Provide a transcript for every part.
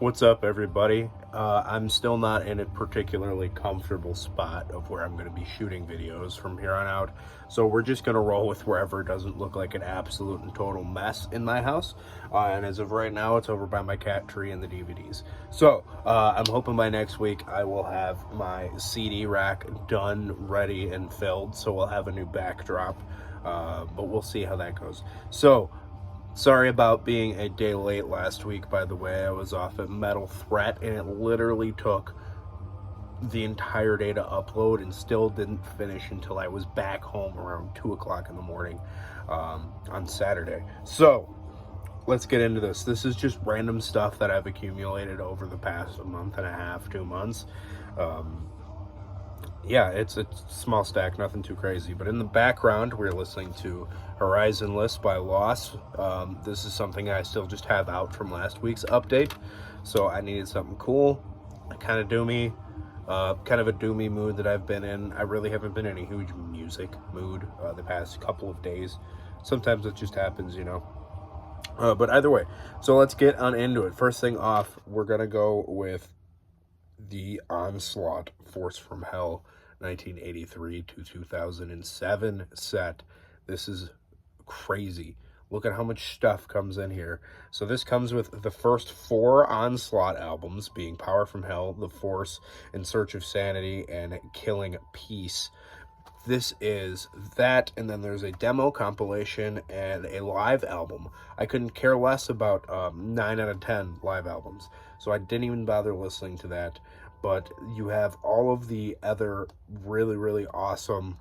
What's up, everybody? I'm still not in a particularly comfortable spot of where I'm going to be shooting videos from here on out, so we're just going to roll with wherever it doesn't look like an absolute and total mess in my house. And as of right now, it's over by my cat tree and the DVDs. So I'm hoping by next week I will have my CD rack done, ready, and filled, so we'll have a new backdrop, but we'll see how that goes. So, sorry about being a day late last week, by the way. I was off at Metal Threat, and it literally took the entire day to upload and still didn't finish until I was back home around 2 o'clock in the morning on Saturday. So, let's get into this. This is just random stuff that I've accumulated over the past month and a half, 2 months. Yeah, it's a small stack, nothing too crazy. But in the background, we're listening to Horizonless by Loss. This is something I still just have out from last week's update, so I needed something cool, kind of doomy, kind of a doomy mood that I've been in. I really haven't been in a huge music mood the past couple of days. Sometimes it just happens, you know. But either way, so let's get on into it. First thing off, we're going to go with the Onslaught Force from Hell 1983 to 2007 set. This is crazy. Look at how much stuff comes in here. So this comes with the first 4 Onslaught albums, being Power from Hell, The Force, In Search of Sanity, and Killing Peace. This is that, and then there's a demo compilation and a live album. I couldn't care less about 9 out of 10 live albums, so I didn't even bother listening to that. But you have all of the other really, really awesome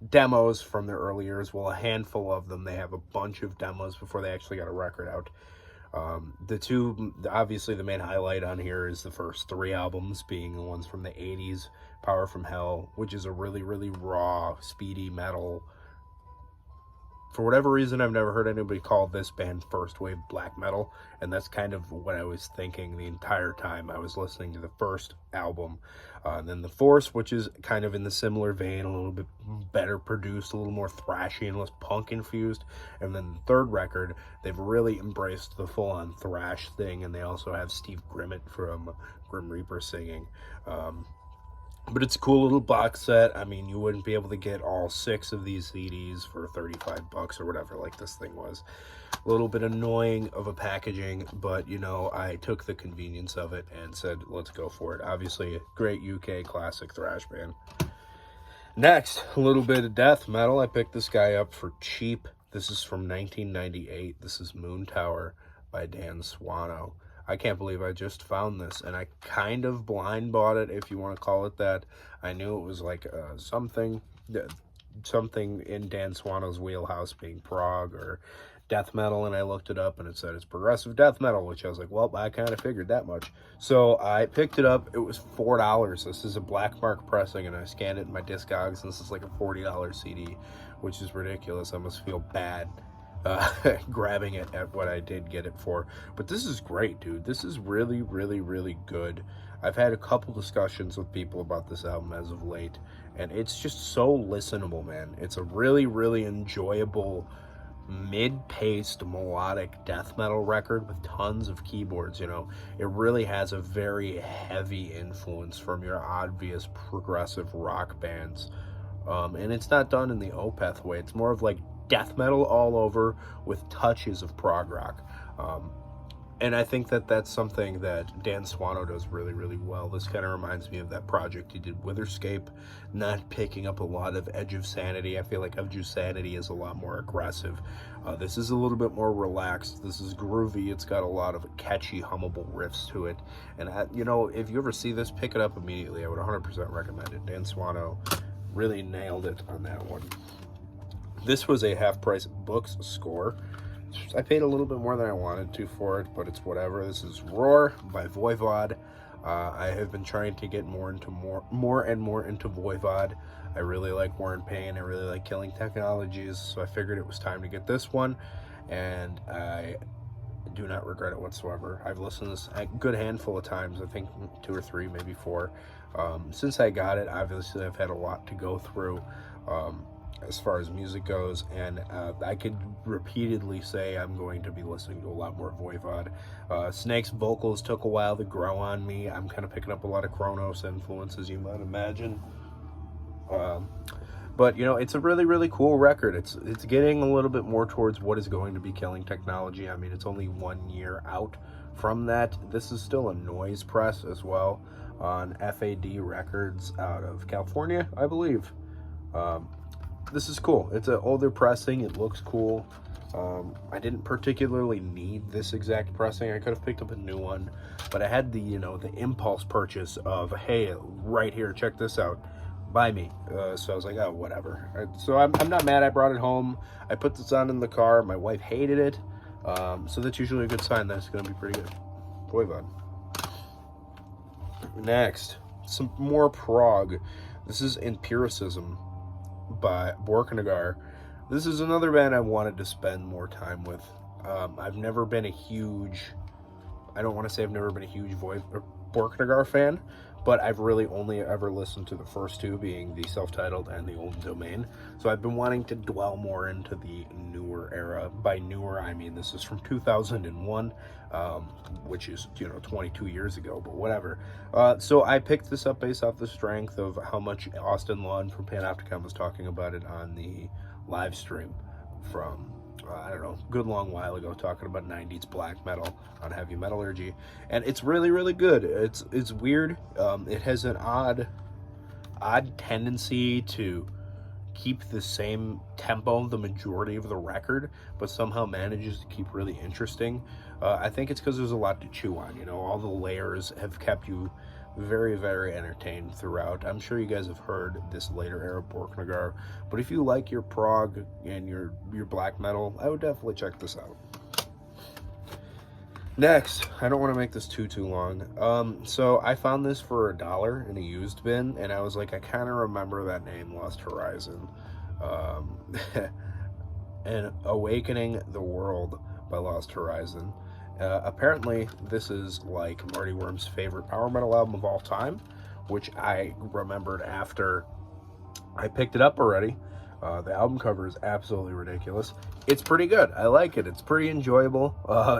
demos from their early years. Well, a handful of them. They have a bunch of demos before they actually got a record out. Obviously the main highlight on here is the first 3 albums, being the ones from the 80s, Power from Hell, which is a really, really raw, speedy metal. For whatever reason, I've never heard anybody call this band first wave black metal, and that's kind of what I was thinking the entire time I was listening to the first album. And then The Force, which is kind of in the similar vein, a little bit better produced, a little more thrashy and less punk infused. And then the third record, they've really embraced the full-on thrash thing, and they also have Steve Grimmett from Grim Reaper singing. But it's a cool little box set. I mean, you wouldn't be able to get all 6 of these CDs for $35 or whatever like this thing was. A little bit annoying of a packaging, but, you know, I took the convenience of it and said, let's go for it. Obviously, a great UK classic thrash band. Next, a little bit of death metal. I picked this guy up for cheap. This is from 1998. This is Moon Tower by Dan Swano. I can't believe I just found this, and I kind of blind bought it, if you want to call it that. I knew it was like something in Dan Swano's wheelhouse, being prog or death metal, and I looked it up, and it said it's progressive death metal, which I was like, well, I kind of figured that much. So I picked it up. It was $4. This is a black mark pressing, and I scanned it in my Discogs, and this is like a $40 CD, which is ridiculous. I must feel bad grabbing it at what I did get it for. But this is great, dude. This is really, really, really good. I've had a couple discussions with people about this album as of late, and it's just so listenable, man. It's a really, really enjoyable mid-paced melodic death metal record with tons of keyboards. You know, it really has a very heavy influence from your obvious progressive rock bands, and it's not done in the Opeth way. It's more of like death metal all over with touches of prog rock. And I think that that's something that Dan Swano does really, really well. This kind of reminds me of that project he did, Witherscape, not picking up a lot of Edge of Sanity. I feel like Edge of Sanity is a lot more aggressive. This is a little bit more relaxed. This is groovy. It's got a lot of catchy, hummable riffs to it. And, you know, if you ever see this, pick it up immediately. I would 100% recommend it. Dan Swano really nailed it on that one. This was a half-price books score. I paid a little bit more than I wanted to for it, but it's whatever. This is Roar by Voivod. I have been trying to get more and more into Voivod. I really like War and Pain. I really like Killing Technologies, so I figured it was time to get this one, and I do not regret it whatsoever. I've listened to this a good handful of times, I think 2 or 3, maybe 4. Since I got it, obviously I've had a lot to go through. as far as music goes, and I could repeatedly say I'm going to be listening to a lot more Voivod. Snake's vocals took a while to grow on me. I'm kind of picking up a lot of Kronos influences, you might imagine. But you know, it's a really, really cool record. It's getting a little bit more towards what is going to be killing technology. I mean, it's only 1 year out from that. This is still a noise press as well on FAD Records out of California, I believe. This is cool. It's an older pressing. It looks cool. I didn't particularly need this exact pressing. I could have picked up a new one, but I had the, you know, the impulse purchase of, hey, right here, check this out, buy me. So I was like, oh, whatever. So I'm not mad. I brought it home. I put this on in the car. My wife hated it. So that's usually a good sign that it's going to be pretty good. Voivod. Next, some more prog. This is Empiricism by Borknagar. This is another band I wanted to spend more time with. I've never been a huge, I don't want to say I've never been a huge Borknagar fan, but I've really only ever listened to the first two, being the self-titled and the Old Domain. So I've been wanting to dwell more into the newer era. By newer, I mean this is from 2001, which is, you know, 22 years ago, but whatever. So I picked this up based off the strength of how much Austin Lund from Panopticon was talking about it on the live stream from, I don't know, good long while ago, talking about 90s black metal on Heavy Metallurgy, and it's really, really good. It's weird. It has an odd tendency to keep the same tempo the majority of the record, but somehow manages to keep really interesting. I think it's because there's a lot to chew on. You know, all the layers have kept you very, very entertained throughout. I'm sure you guys have heard this later era Borknagar, but if you like your prog and your black metal, I would definitely check this out. Next, I don't want to make this too long. So I found this for $1 in a used bin, and I was like, I kind of remember that name, Lost Horizon. And Awakening the World by Lost Horizon. Apparently, this is like Marty Worm's favorite power metal album of all time, which I remembered after I picked it up already. The album cover is absolutely ridiculous. It's pretty good. I like it. It's pretty enjoyable.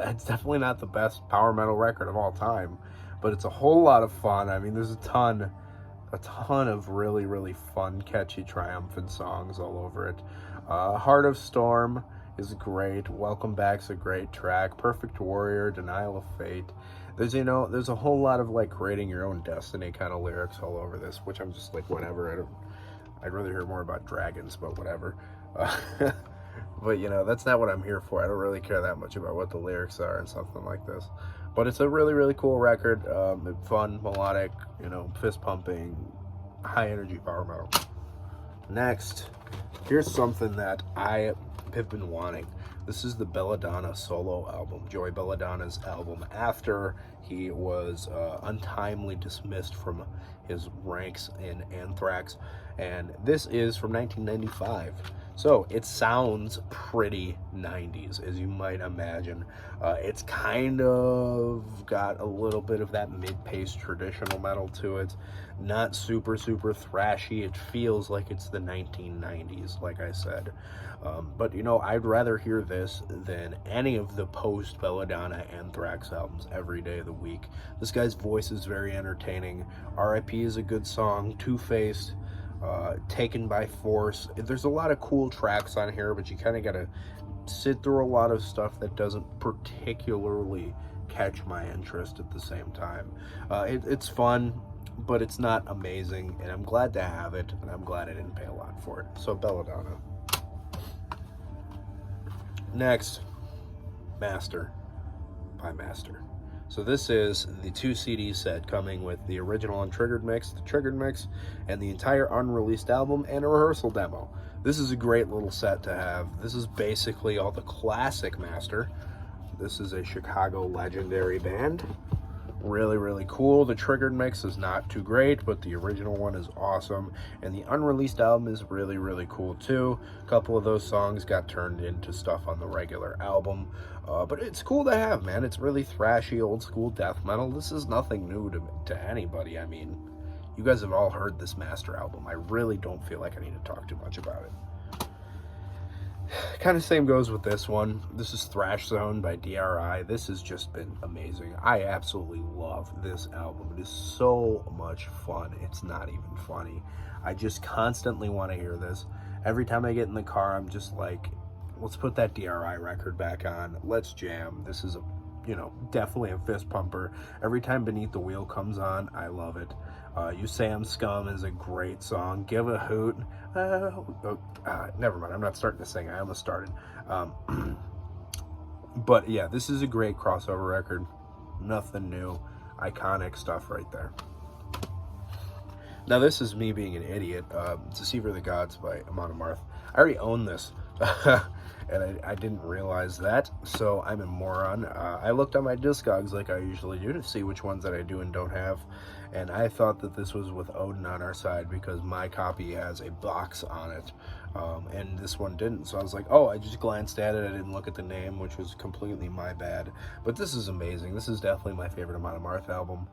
It's definitely not the best power metal record of all time, but it's a whole lot of fun. I mean, there's a ton of really, really fun, catchy, triumphant songs all over it. Heart of Storm is great. Welcome Back's a great track. Perfect Warrior, Denial of Fate. There's a whole lot of like creating your own destiny kind of lyrics all over this, which I'm just like, whatever. I'd rather hear more about dragons, but whatever. But you know, that's not what I'm here for. I don't really care that much about what the lyrics are and something like this. But it's a really, really cool record. Fun, melodic, you know, fist pumping, high energy power metal. Next, here's something that I have been wanting. This is the Belladonna solo album, Joey Belladonna's album after he was untimely dismissed from his ranks in Anthrax, and this is from 1995. So it sounds pretty 90s, as you might imagine. It's kind of got a little bit of that mid-paced traditional metal to it. Not super, super thrashy. It feels like it's the 1990s, like I said. But, you know, I'd rather hear this than any of the post-Belladonna Anthrax albums every day of the week. This guy's voice is very entertaining. R.I.P. is a good song. Two-Faced. Taken by Force. There's a lot of cool tracks on here, but you kind of gotta sit through a lot of stuff that doesn't particularly catch my interest at the same time. It's fun, but it's not amazing, and I'm glad to have it, and I'm glad I didn't pay a lot for it. So Belladonna. Next, Master by Master. So this is the 2 CD set coming with the original Untriggered mix, the Triggered mix, and the entire unreleased album and a rehearsal demo. This is a great little set to have. This is basically all the classic Master. This is a Chicago legendary band. Really, really cool. The Triggered mix is not too great, but the original one is awesome. And the unreleased album is really, really cool too. A couple of those songs got turned into stuff on the regular album. But it's cool to have, man. It's really thrashy, old school death metal. This is nothing new to anybody. I mean, you guys have all heard this Master album. I really don't feel like I need to talk too much about it. Kind of same goes with this one. This is Thrash Zone by DRI. This has just been amazing. I absolutely love this album. It is so much fun. It's not even funny. I just constantly want to hear this. Every time I get in the car, I'm just like, let's put that DRI record back on. Let's jam. This is a, you know, definitely a fist pumper. Every time Beneath the Wheel comes on, I love it. You Say I'm Scum is a great song. Give a Hoot. Never mind. I'm not starting to sing. I almost started. But yeah, this is a great crossover record. Nothing new. Iconic stuff right there. Now, this is me being an idiot. Deceiver of the Gods by Marth. I already own this. And I didn't realize that, so I'm a moron. I looked on my Discogs like I usually do to see which ones that I do and don't have, and I thought that this was with Odin on our side because my copy has a box on it, and this one didn't, so I was like, oh, I just glanced at it, I didn't look at the name, which was completely my bad, but this is amazing. This is definitely my favorite Marth album.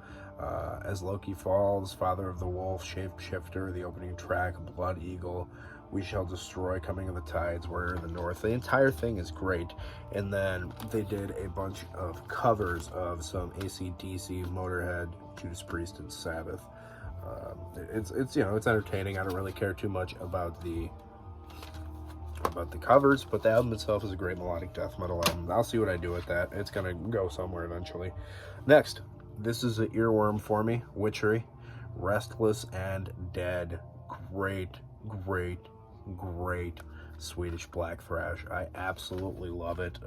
As Loki Falls, Father of the Wolf, Shapeshifter, the opening track, Blood Eagle, We Shall Destroy, Coming of the Tides, Warrior in the North. The entire thing is great. And then they did a bunch of covers of some AC/DC, Motorhead, Judas Priest, and Sabbath. It's you know, it's entertaining. I don't really care too much about the covers, but the album itself is a great melodic death metal album. I'll see what I do with that. It's gonna go somewhere eventually. Next, this is an earworm for me. Witchery, Restless and Dead. Great Swedish black thrash. I absolutely love it.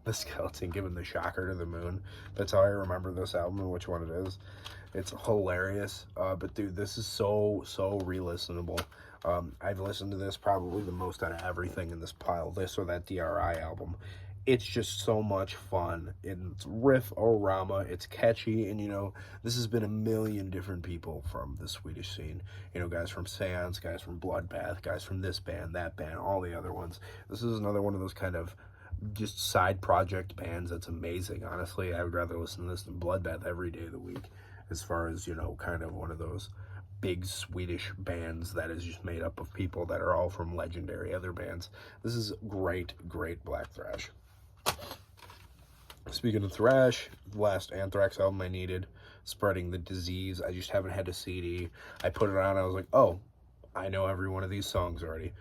The skeleton giving the shocker to the moon. That's how I remember this album and which one it is. It's hilarious. But dude, this is so re-listenable. I've listened to this probably the most out of everything in this pile. This or that DRI album. It's just so much fun. It's riff-o-rama, it's catchy, and you know, this has been a million different people from the Swedish scene. You know, guys from Seance, guys from Bloodbath, guys from this band, that band, all the other ones. This is another one of those kind of just side project bands that's amazing. Honestly, I would rather listen to this than Bloodbath every day of the week, as far as, you know, kind of one of those big Swedish bands that is just made up of people that are all from legendary other bands. This is great black thrash. Speaking of thrash, the last Anthrax album I needed, Spreading the Disease. I just haven't had a CD. I put it on, I was like, oh, I know every one of these songs already.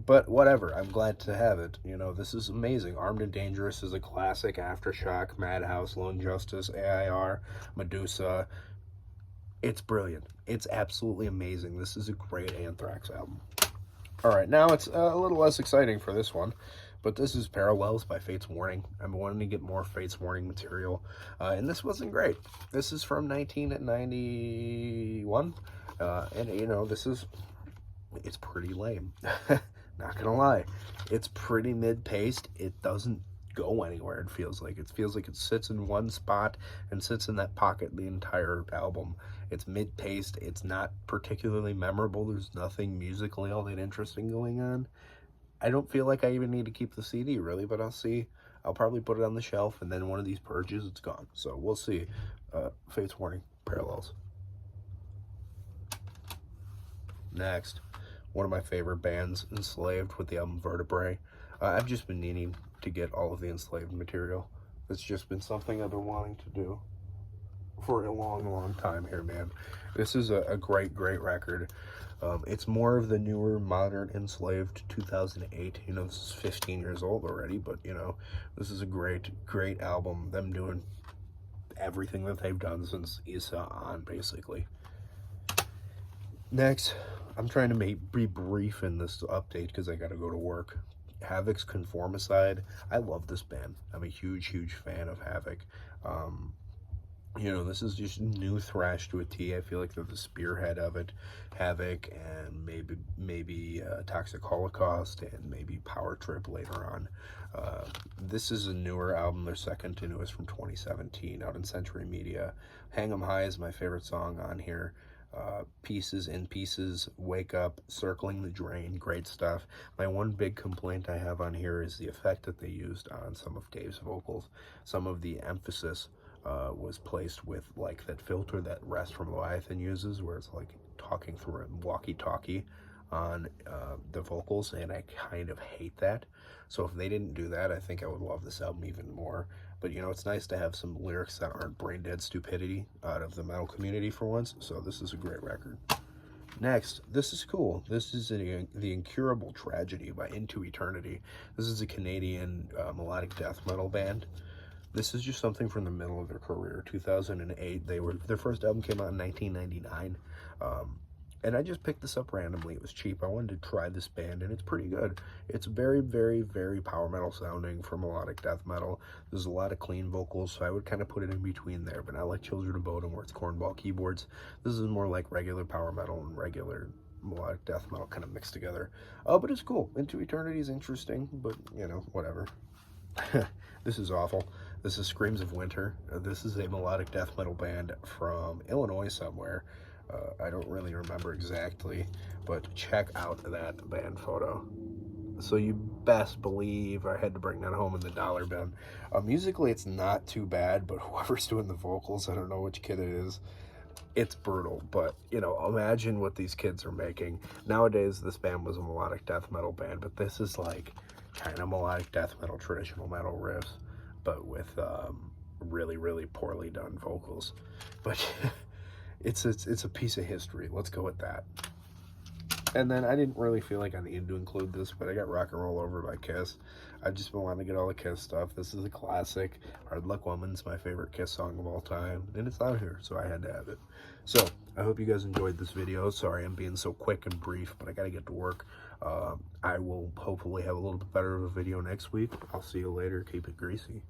But whatever, I'm glad to have it. You know, this is amazing. Armed and Dangerous is a classic. Aftershock, Madhouse, Lone Justice, AIR, Medusa. It's brilliant. It's absolutely amazing. This is a great Anthrax album. All right, now it's a little less exciting for this one. But this is Parallels by Fates Warning. I'm wanting to get more Fates Warning material. And this wasn't great. This is from 1991. And, you know, it's pretty lame. Not gonna lie. It's pretty mid-paced. It doesn't go anywhere, it feels like. It feels like it sits in one spot and sits in that pocket the entire album. It's mid-paced. It's not particularly memorable. There's nothing musically all that interesting going on. I don't feel like I even need to keep the CD, really, but I'll see. I'll probably put it on the shelf, and then one of these purges, it's gone. So we'll see. Fates Warning, Parallels. Next, one of my favorite bands, Enslaved, with the album Vertebrae. I've just been needing to get all of the Enslaved material. It's just been something I've been wanting to do for a long time here, man. This is a great record. It's more of the newer, modern Enslaved 2008. You know, this is 15 years old already, but, you know, this is a great album. Them doing everything that they've done since Isa on, basically. Next, I'm trying to be brief in this update because I got to go to work. Havoc's Conformicide. I love this band. I'm a huge fan of Havoc. You know, this is just new thrash to a T. I feel like they're the spearhead of it. Havoc and maybe Toxic Holocaust and maybe Power Trip later on. This is a newer album, their second to newest, from 2017, out in Century Media. Hang 'em High is my favorite song on here. Pieces in Pieces, Wake Up, Circling the Drain, great stuff. My one big complaint I have on here is the effect that they used on some of Dave's vocals. Some of the emphasis was placed with like that filter that Rest from Leviathan uses, where it's like talking through a walkie-talkie. on the vocals, and I kind of hate that. So if they didn't do that, I think I would love this album even more. But, you know, it's nice to have some lyrics that aren't brain dead stupidity out of the metal community for once. So this is a great record. Next, this is cool. This is The Incurable Tragedy by Into Eternity. This is a Canadian melodic death metal band. This is just something from the middle of their career, 2008. Their first album came out in 1999. And I just picked this up randomly. It was cheap. I wanted to try this band, and it's pretty good. It's very, very, very power metal sounding for melodic death metal. There's a lot of clean vocals, so I would kind of put it in between there, but not like Children of Bodom where it's cornball keyboards. This is more like regular power metal and regular melodic death metal kind of mixed together. But it's cool. Into Eternity is interesting, but, you know, whatever. This is awful. This is Screams of Winter. This is a melodic death metal band from Illinois somewhere. I don't really remember exactly, but check out that band photo. So you best believe I had to bring that home in the dollar bin. Musically, it's not too bad, but whoever's doing the vocals, I don't know which kid it is, it's brutal. But, you know, imagine what these kids are making. Nowadays, this band was a melodic death metal band, but this is like kind of melodic death metal, traditional metal riffs, but with really, really poorly done vocals. But it's a piece of history. Let's go with that. And then I didn't really feel like I needed to include this, but I got Rock and Roll Over by Kiss. I've just been wanting to get all the Kiss stuff. This is a classic. Hard Luck Woman's my favorite Kiss song of all time, and it's out here, so I had to have it. So I hope you guys enjoyed this video. Sorry I'm being so quick and brief, but I gotta get to work. I will hopefully have a little bit better of a video next week. I'll see you later. Keep it greasy.